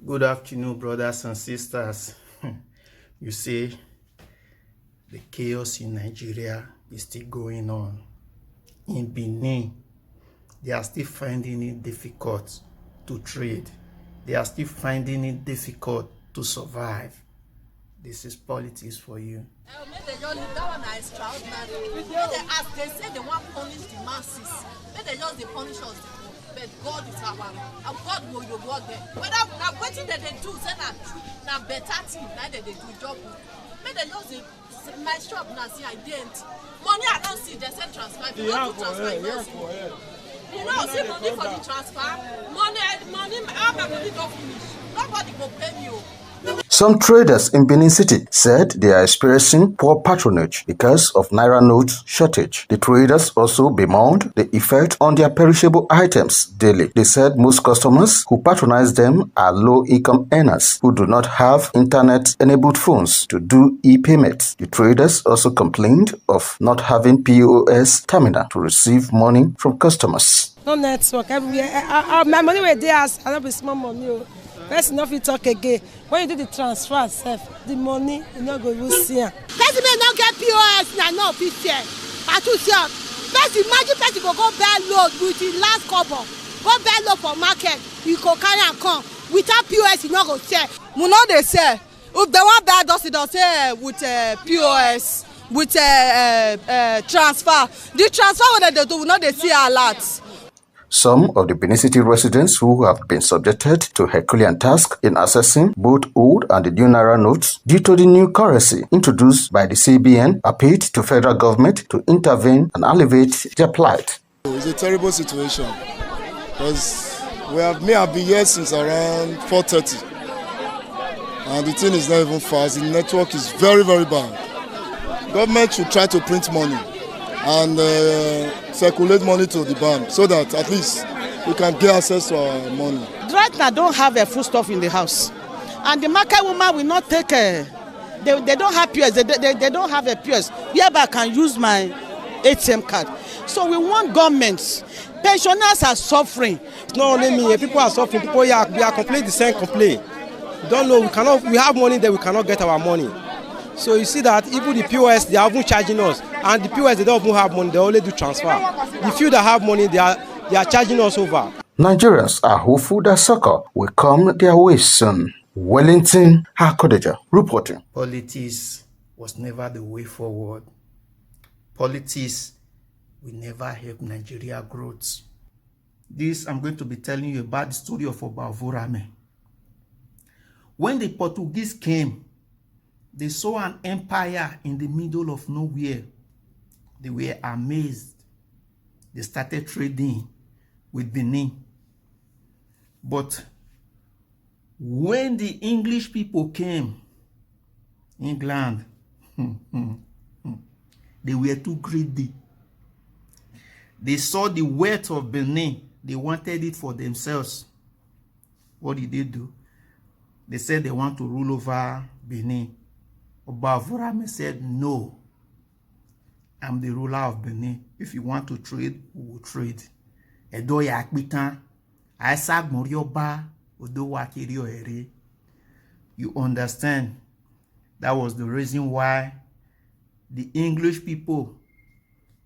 Good afternoon, brothers and sisters. You see, the chaos in Nigeria is still going on. In Benin, they are still finding it difficult to trade. They are still finding it difficult to survive. This is politics for you. Make they just leave that one na extraordinary. Make they ask, they say they want punish the masses. Make they just punish us. But God is our and God will reward them. Whether na wetin they do, say na better thing, na they do job. Make they just my shop na see I didn't. Money I don't see, they say transfer. If you want to transfer, you don't see. You know, see money for the transfer. Money, how my money don't finish. Nobody go pay me. Some traders in Benin City said they are experiencing poor patronage because of Naira note shortage. The traders also bemoaned the effect on their perishable items daily. They said most customers who patronize them are low-income earners who do not have internet-enabled phones to do e-payments. The traders also complained of not having POS terminal to receive money from customers. No network everywhere. My money were there, I don't be small money. Person no fit talk again. When you do the transfer the money you no go even see am. Person may not get POS na no fit share. Person imagine person go buy load with the last couple. Go buy load for market. You go carry am come. Without POS you no go share. We know they say if they want buy those say with POS with transfer. The transfer when they do we know they see a lot. Some of the Benin City residents who have been subjected to Herculean task in assessing both old and the new Naira notes due to the new currency introduced by the CBN appealed to federal government to intervene and alleviate their plight. It's a terrible situation because I've been here since around 4:30 and the thing is not even fast. The network is very, very bad. Government should try to print money and circulate money to the bank so that at least we can get access to our money. Right now, don't have a food stuff in the house, and the market woman will not take a. They don't have POS. They don't have a POS. Whereby I can use my ATM card. So we want governments. Pensioners are suffering. It's not only me. People are suffering. People we are complaining the same complaint. Don't know. We have money that we cannot get our money. So you see that even the POS, they are even charging us. And the POS, they don't even have money, they only do transfer. The few that have money, they are charging us over. Nigerians are hopeful that succor will come their way soon. Wellington Hakodeja reporting. Politics was never the way forward. Politics will never help Nigeria growth. I'm going to be telling you about the story of Oba Ovurame. When the Portuguese came, they saw an empire in the middle of nowhere. They were amazed. They started trading with Benin. But when the English people came, England, they were too greedy. They saw the wealth of Benin. They wanted it for themselves. What did they do? They said they want to rule over Benin. Oba Ovurame said, no, I'm the ruler of Benin. If you want to trade, we will trade. Edo ya akpitan, aisa gmorioba, odo wa kiri ohere. You understand? That was the reason why the English people,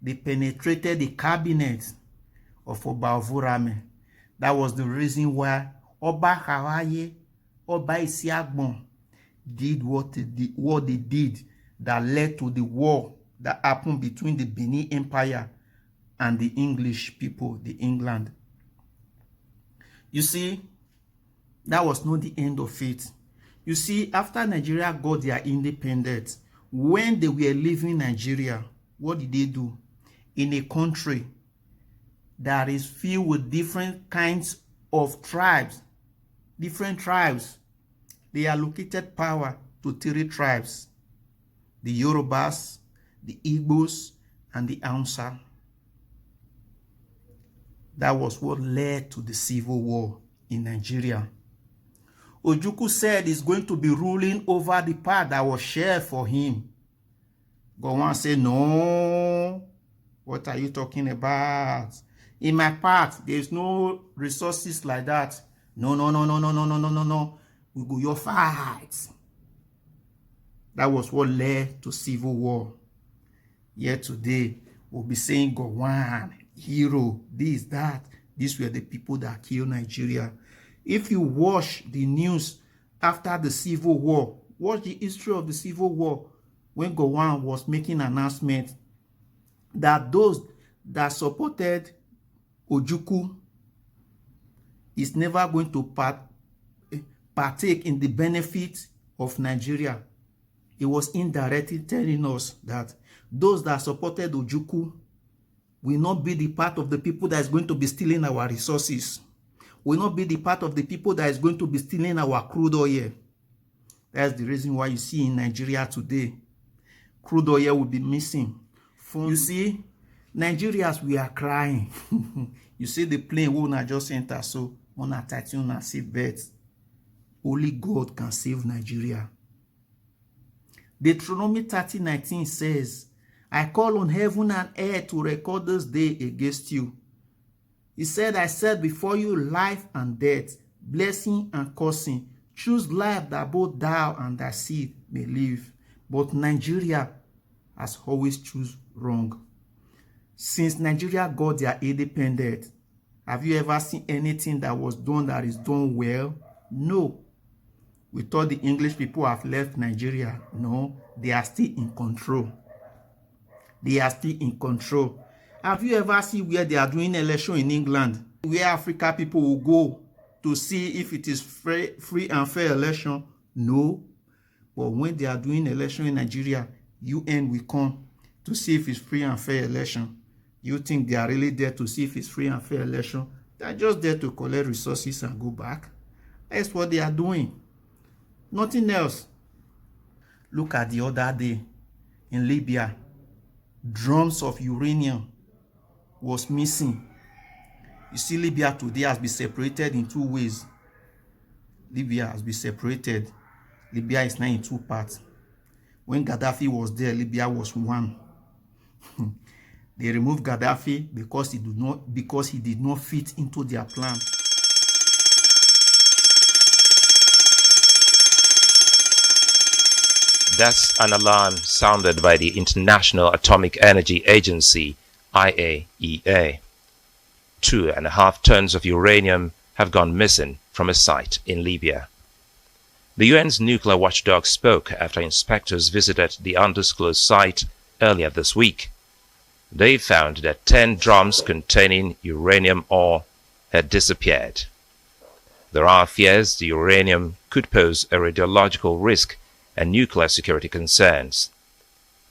they penetrated the cabinet of Oba Ovurame. That was the reason why Oba Hawaye, Oba Isiagbon, did what they did that led to the war that happened between the Benin Empire and the English people, the England. You see, that was not the end of it. You see, after Nigeria got their independence, when they were leaving Nigeria, what did they do? In a country that is filled with different kinds of tribes, they allocated power to 3 tribes: the Yorubas, the Igbos, and the Hausa. That was what led to the civil war in Nigeria. Ojukwu said he's going to be ruling over the part that was shared for him. Gowon said, no, what are you talking about? In my part, there's no resources like that. No. we go your fight. That was what led to civil war. Yet today, we'll be saying Gowon, hero, this, that. These were the people that killed Nigeria. If you watch the news after the civil war, watch the history of the civil war, when Gowon was making an announcement that those that supported Ojukwu is never going to partake in the benefits of Nigeria. It was indirectly telling us that those that supported Ojukwu will not be the part of the people that is going to be stealing our resources, will not be the part of the people that is going to be stealing our crude oil. That's the reason why you see in Nigeria today, crude oil will be missing. You see, Nigerians, we are crying. You see the plane will not just enter, so on a titan and seat belts. Only God can save Nigeria. Deuteronomy 30:19 says, I call on heaven and earth to record this day against you. He said, I set before you life and death, blessing and cursing. Choose life that both thou and thy seed may live. But Nigeria has always choose wrong. Since Nigeria got their independence, have you ever seen anything that was done that is done well? No. We thought the English people have left Nigeria. No, they are still in control. They are still in control. Have you ever seen where they are doing election in England, where Africa people will go to see if it is free and fair election? No. But when they are doing election in Nigeria, UN will come to see if it's free and fair election. You think they are really there to see if it's free and fair election? They are just there to collect resources and go back. That's what they are doing. Nothing else. Look at the other day in Libya. Drums of uranium was missing. You see, Libya today has been separated in two ways. Libya has been separated. Libya is now in two parts. When Gaddafi was there, Libya was one. They removed Gaddafi because he did not fit into their plan. That's an alarm sounded by the International Atomic Energy Agency, IAEA. 2.5 tons of uranium have gone missing from a site in Libya. The UN's nuclear watchdog spoke after inspectors visited the undisclosed site earlier this week. They found that 10 drums containing uranium ore had disappeared. There are fears the uranium could pose a radiological risk and nuclear security concerns.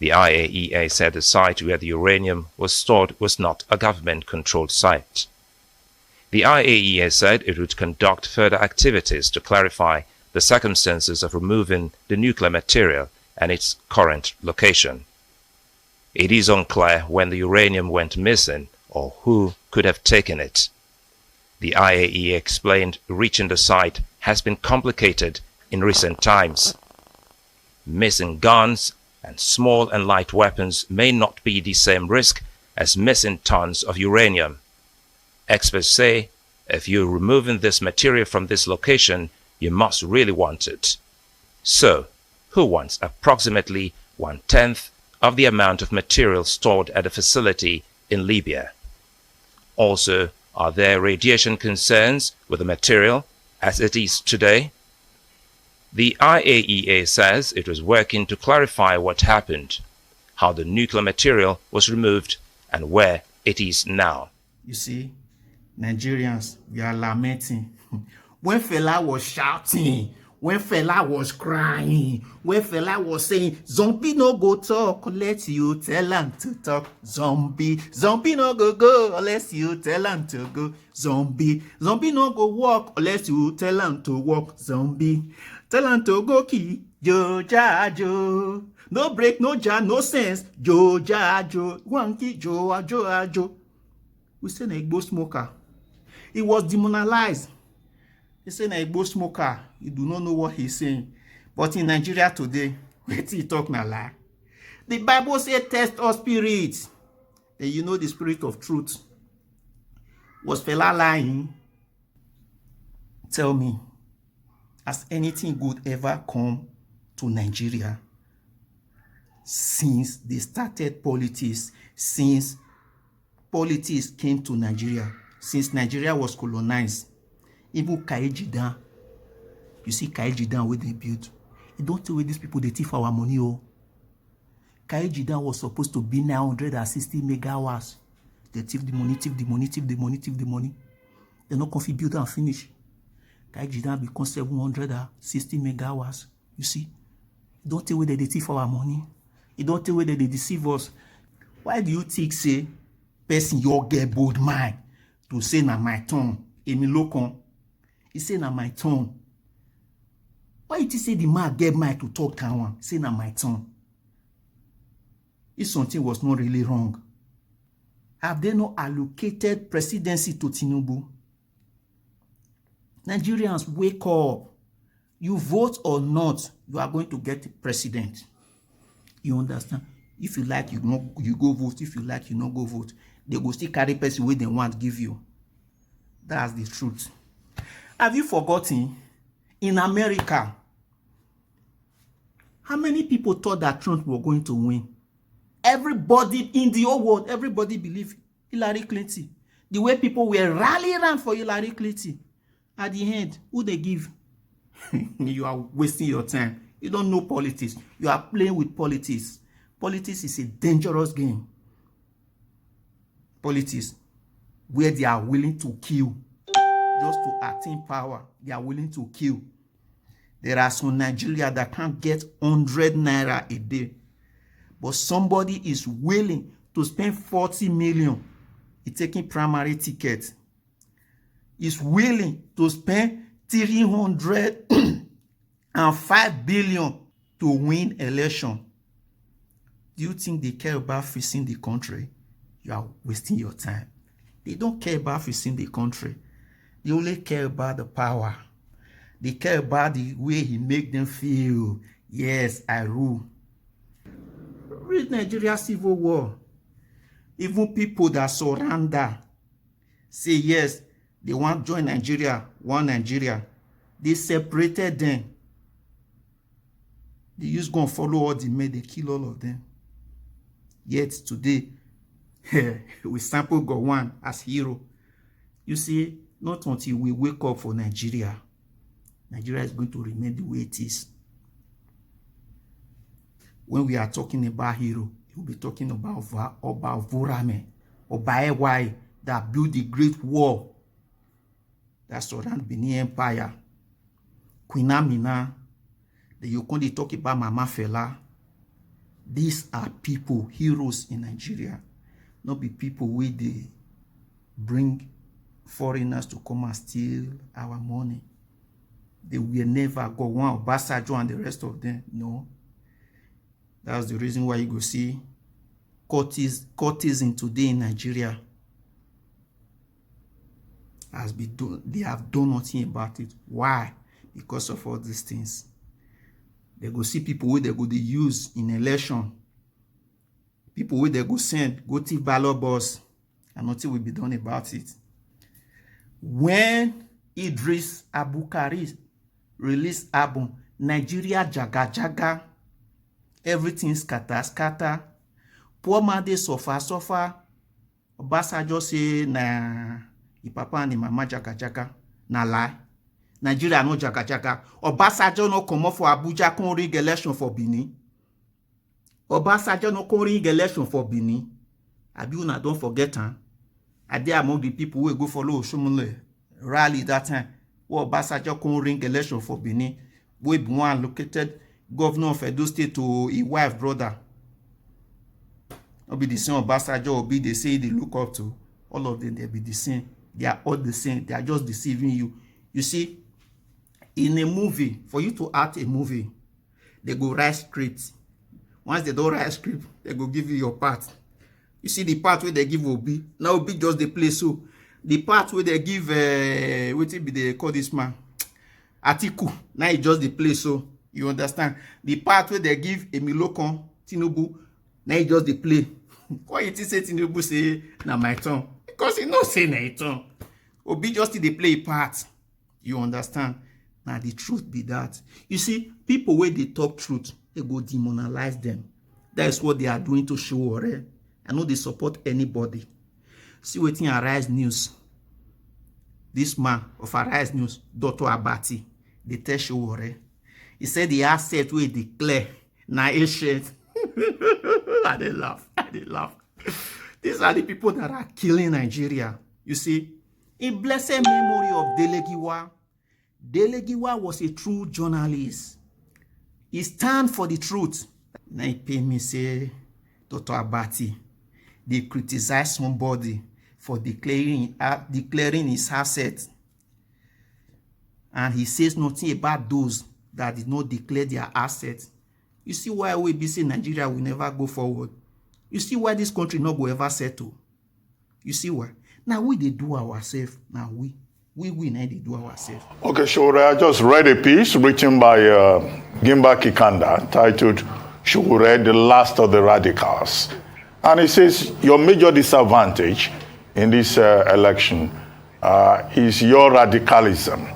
The IAEA said the site where the uranium was stored was not a government-controlled site. The IAEA said it would conduct further activities to clarify the circumstances of removing the nuclear material and its current location. It is unclear when the uranium went missing or who could have taken it. The IAEA explained reaching the site has been complicated in recent times. Missing guns and small and light weapons may not be the same risk as missing tons of uranium. Experts say if you're removing this material from this location, you must really want it. So, who wants approximately 1/10 of the amount of material stored at a facility in Libya? Also, are there radiation concerns with the material as it is today? The IAEA says it was working to clarify what happened, how the nuclear material was removed, and where it is now. You see, Nigerians, we are lamenting. When Fela was shouting, when Fela was crying, when Fela was saying, zombie no go talk unless you tell him to talk. Zombie no go unless you tell him to go. Zombie no go walk unless you tell him to walk. Zombie, tell him to go key. Jo ja jo. No break, no jar, no sense. Jo ja jo. One key, jo jo. We say na Igbo smoker. He was demonized. He said na Igbo smoker. You do not know what he's saying. But in Nigeria today, wait till he talk na lie. The Bible says test all spirits. Then you know the spirit of truth. Was Fela lying? Tell me. has anything good ever come to Nigeria since they started politics, since politics came to Nigeria, since Nigeria was colonized? Even Kaijidan, you see Kaijidan where they build. You don't tell where these people they thief our money. Oh, Kaijidan was supposed to be 960 megawatts. They thief the money, thief the money, thief the money, thief the money. They're not confident build and finish. Kaijidan becomes 760 megawatts. You see, you don't tell where they thief our money. You don't tell where they deceive us. Why do you think say person you get bold mind to say na my turn? Emi Lokon, he say na my turn. Why you say the man get mind to talk Kanwan? Say na my turn. If something was not really wrong, have they not allocated presidency to Tinubu? Nigerians, wake up. You vote or not, you are going to get president. You understand? If you like, you go vote. If you like, you not go vote. They go still carry person where they want to give you. That's the truth. Have you forgotten? In America, how many people thought that Trump was going to win? Everybody in the whole world, everybody believed Hillary Clinton. The way people were rallying around for Hillary Clinton. At the end, who they give? You are wasting your time. You don't know politics. You are playing with politics. Politics is a dangerous game. Politics, where they are willing to kill just to attain power. They are willing to kill. There are some Nigeria that can't get 100 naira a day. But somebody is willing to spend 40 million in taking primary tickets. Is willing to spend 305 billion to win election. Do you think they care about fixing the country? You are wasting your time. They don't care about fixing the country. They only care about the power. They care about the way he make them feel. Yes, I rule. Read Nigeria Civil War. Even people that surrender say yes, they want to join Nigeria, one Nigeria. They separated them. They just go and follow all the men, they kill all of them. Yet today, we sample Gowon as hero. You see, not until we wake up for Nigeria, Nigeria is going to remain the way it is. When we are talking about hero, we'll be talking about Oba Vorame, Oba Ewai, that built the great wall that surround Benin Empire. Queen Amina, the Yokonde talk about Mama Fela. These are people, heroes in Nigeria. Not be people where they bring foreigners to come and steal our money. They will never go one Obasanjo and the rest of them. No. That's the reason why you go see courtesan today in Nigeria has been done. They have done nothing about it. Why? Because of all these things. They go see people where they go to use in election. People where they go send, go to ballot box, and nothing will be done about it. When Idris Abukari released album Nigeria Jaga Jaga, everything scatter. Poor man dey suffer. Obasanjo say na the papa and the mama jaga jaga. Na lie. Nigeria no jaga jaga. Obasanjo no come for Abuja con rig election for Benin. Obasanjo no con rig election for Benin. Abi una don't forget, huh? I dey among the people who go follow Oshomole rally that time. Where Obasanjo con rig election for Benin. We be one located governor of Edo State to his wife brother. Not be the same Obasanjo or be they say they look up to. All of them, they be the same. They are all the same. They are just deceiving you. You see, in a movie, for you to act a movie, they go write script. Once they don't write script, they go give you your part. You see the part where they give Obi. Now Obi just the play so. The part where they give, what be they call this man? Atiku. Now it just the play so. You understand? The part where they give Emi Lokon, Tinubu, now it just the play. Why you say Tinubu say, na my turn? Because he no say na his turn. Obi just the play part. You understand? Now the truth be that. You see, people where they talk truth, they go demoralize them. That is what they are doing to Sowore. I know they support anybody. See what in Arise News. This man of Arise News, Dr. Abati, they tell Sowore. He said the asset will declare na ancient. I dey laugh. These are the people that are killing Nigeria. You see, in blessed memory of Dele Giwa. Dele Giwa was a true journalist. He stand for the truth. Now he pay me say, Dr. Abati, they criticize somebody for declaring his asset. And he says nothing about those that did not declare their assets. You see why we be saying Nigeria will never go forward. You see why this country not go ever settle. You see why? Now we they do ourselves. Now we now they do ourselves. Okay, sure. I just read a piece written by Gimba Kikanda titled Sowore, the Last of the Radicals. And it says your major disadvantage in this election is your radicalism,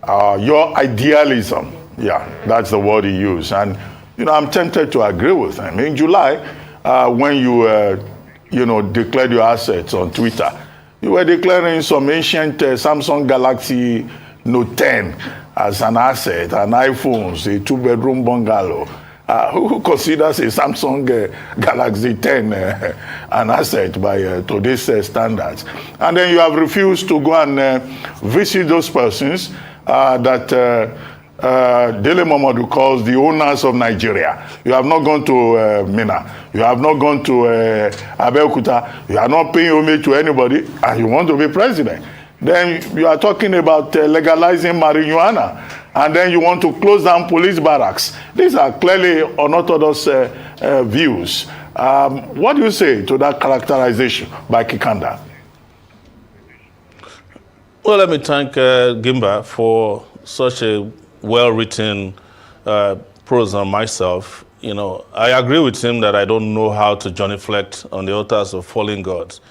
your idealism. Yeah, that's the word he used. And, I'm tempted to agree with him. In July, when you, declared your assets on Twitter, you were declaring some ancient Samsung Galaxy Note 10 as an asset, an iPhone, a two-bedroom bungalow. Who considers a Samsung Galaxy 10 an asset by today's standards? And then you have refused to go and visit those persons that Dele Momodu calls the owners of Nigeria. You have not gone to Mina. You have not gone to Abeokuta. You are not paying homage to anybody, and you want to be president. Then you are talking about legalizing marijuana, and then you want to close down police barracks. These are clearly unorthodox views. What do you say to that characterization by Kikanda? Well, let me thank Gimba for such a well-written prose on myself. I agree with him that I don't know how to genuflect on the altars of fallen gods.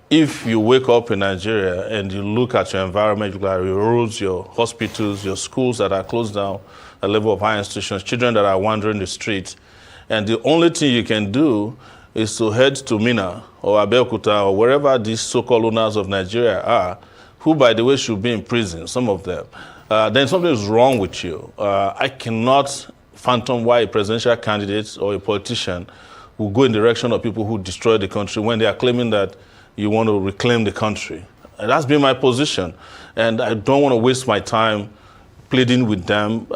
If you wake up in Nigeria and you look at your environment, you look at your roads, your hospitals, your schools that are closed down, a level of high institutions, children that are wandering the streets, and the only thing you can do is to head to Mina or Abeokuta or wherever these so-called owners of Nigeria are, who, by the way, should be in prison, some of them, then something is wrong with you. I cannot fathom why a presidential candidate or a politician will go in the direction of people who destroy the country when they are claiming that you want to reclaim the country. And that's been my position. And I don't want to waste my time pleading with them,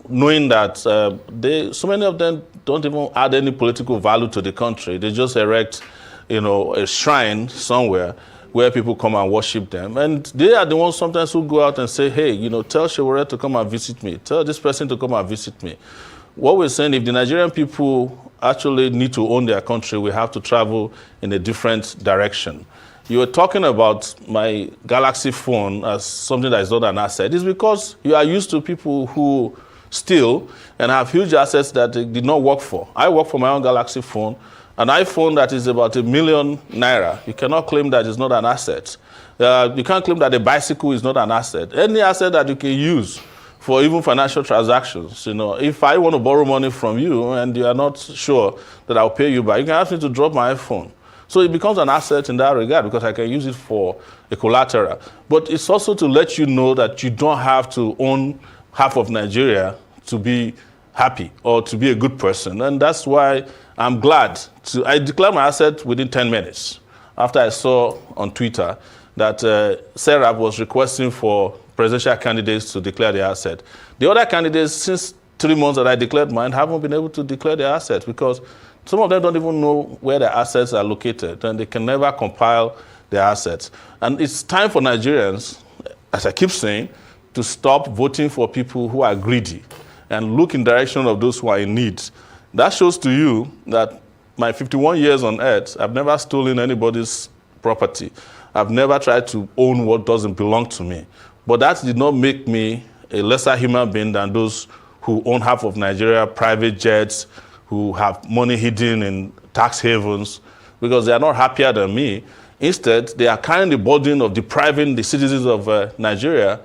knowing that so many of them don't even add any political value to the country. They just erect, a shrine somewhere where people come and worship them. And they are the ones sometimes who go out and say, hey, tell Sowore to come and visit me. Tell this person to come and visit me. What we're saying, if the Nigerian people actually need to own their country, we have to travel in a different direction. You were talking about my Galaxy phone as something that is not an asset. It's because you are used to people who steal and have huge assets that they did not work for. I work for my own Galaxy phone. An iPhone that is about ₦1 million, you cannot claim that it's not an asset. You can't claim that a bicycle is not an asset. Any asset that you can use for even financial transactions. If I want to borrow money from you and you are not sure that I'll pay you back, you can ask me to drop my iPhone. So it becomes an asset in that regard because I can use it for a collateral. But it's also to let you know that you don't have to own half of Nigeria to be happy or to be a good person. And that's why I'm glad I declared my asset within 10 minutes after I saw on Twitter that Serap was requesting for presidential candidates to declare their asset. The other candidates, since 3 months that I declared mine, haven't been able to declare their assets because some of them don't even know where their assets are located and they can never compile their assets. And it's time for Nigerians, as I keep saying, to stop voting for people who are greedy and look in the direction of those who are in need. That shows to you that my 51 years on earth, I've never stolen anybody's property. I've never tried to own what doesn't belong to me. But that did not make me a lesser human being than those who own half of Nigeria, private jets, who have money hidden in tax havens, because they are not happier than me. Instead, they are carrying the burden of depriving the citizens of Nigeria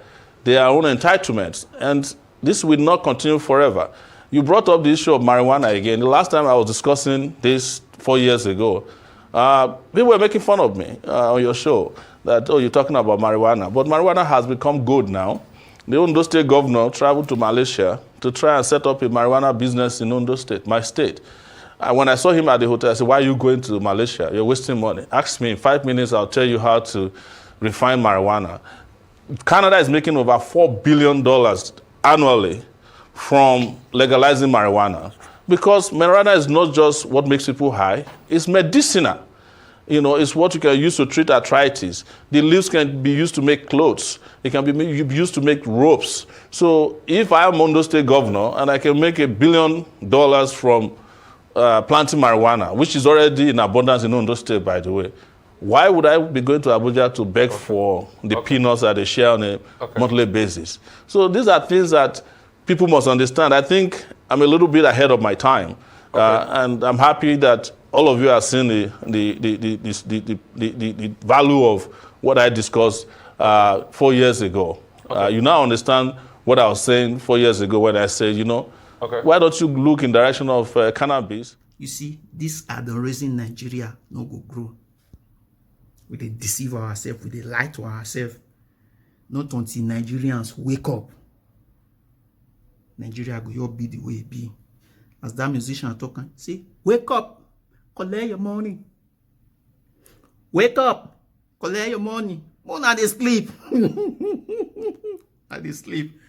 their own entitlements. And this will not continue forever. You brought up the issue of marijuana again. The last time I was discussing this 4 years ago, people were making fun of me on your show that, oh, you're talking about marijuana. But marijuana has become good now. The Ondo State governor traveled to Malaysia to try and set up a marijuana business in Ondo State, my state. And when I saw him at the hotel, I said, why are you going to Malaysia? You're wasting money. Ask me in 5 minutes, I'll tell you how to refine marijuana. Canada is making over $4 billion annually from legalizing marijuana, because marijuana is not just what makes people high, it's medicinal. You know, it's what you can use to treat arthritis. The leaves can be used to make clothes. It can be used to make ropes. So if I am Ondo State governor and I can make $1 billion from planting marijuana, which is already in abundance in Ondo State, by the way, why would I be going to Abuja to beg for the peanuts that they share on a monthly basis? So these are things that people must understand. I think I'm a little bit ahead of my time, and I'm happy that all of you are seeing the value of what I discussed 4 years ago. You now understand what I was saying 4 years ago when I said, you know, why don't you look in the direction of cannabis? You see, these are the reason Nigeria no go grow. We dey deceive ourselves, we dey lie to ourselves. Not until Nigerians wake up, Nigeria go be the way it be. As that musician talking, say, wake up, collect your money. Wake up, collect your money. More than they sleep. They sleep.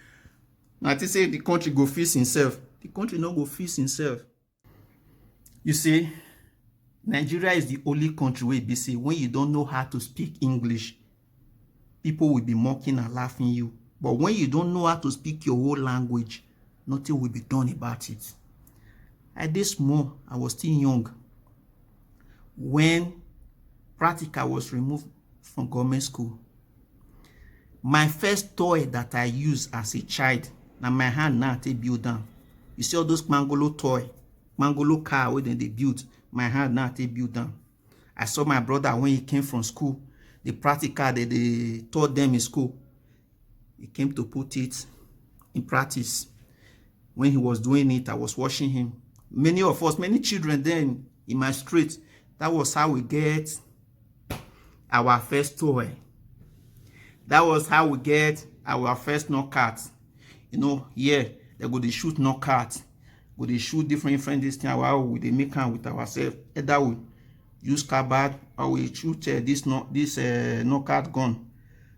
Now they say the country go fix himself. The country no go fix himself. You see, Nigeria is the only country where be say when you don't know how to speak English, people will be mocking and laughing you. But when you don't know how to speak your whole language, nothing will be done about it. At this small, I was still young when practical was removed from government school. My first toy that I used as a child, now my hand now take build down. You see all those Mangolo toy, Mangolo car where they built, my hand now take build down. I saw my brother when he came from school, the practical that they taught them in school, he came to put it in practice. When he was doing it, I was watching him. Many of us, many children then in my street, that was how we get our first toy. That was how we get our first knockout. You know, yeah, they go to shoot knockout. Go to shoot different this thing. How we they make them with ourselves. Either we use carbide or we shoot this knockout gun.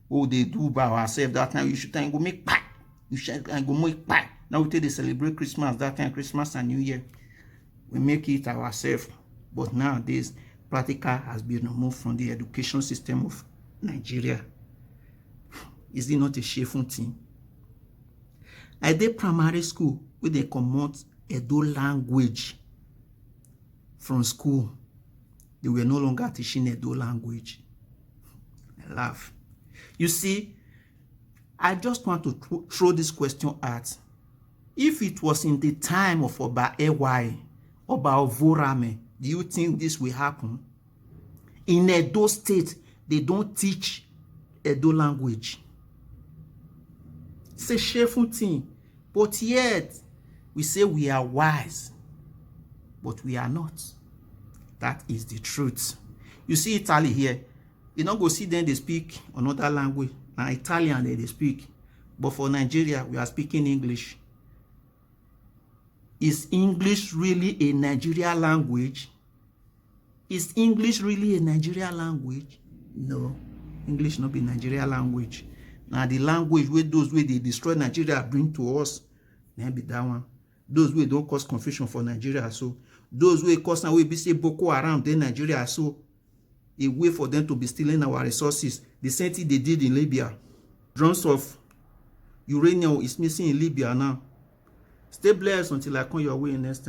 What they do by ourselves that time, you shoot and go make pie. You shoot and go make pie. Now we take the celebrate Christmas, that time Christmas and New Year. We make it ourselves. But nowadays, practical has been removed from the education system of Nigeria. Is it not a shameful thing? I did primary school where they promote Edo language from school. They were no longer teaching Edo language. I laugh. You see, I just want to throw this question at. If it was in the time of Oba Ewai, Oba Ovorame, do you think this will happen? In Edo State, they don't teach Edo language. It's a shameful thing. But yet, we say we are wise. But we are not. That is the truth. You see Italy here. You don't go see them, they speak another language. Now Italian they speak. But for Nigeria, we are speaking English. Is English really a Nigerian language? Is English really a Nigerian language? No. English not be Nigerian language. Now the language where those way they destroy Nigeria bring to us, then be that one. Those way don't cause confusion for Nigeria. So those way cause now we be say Boko Haram, then Nigeria so a way for them to be stealing our resources. The same thing they did in Libya. Drums of uranium is missing in Libya now. Stay blessed until I come your way next time.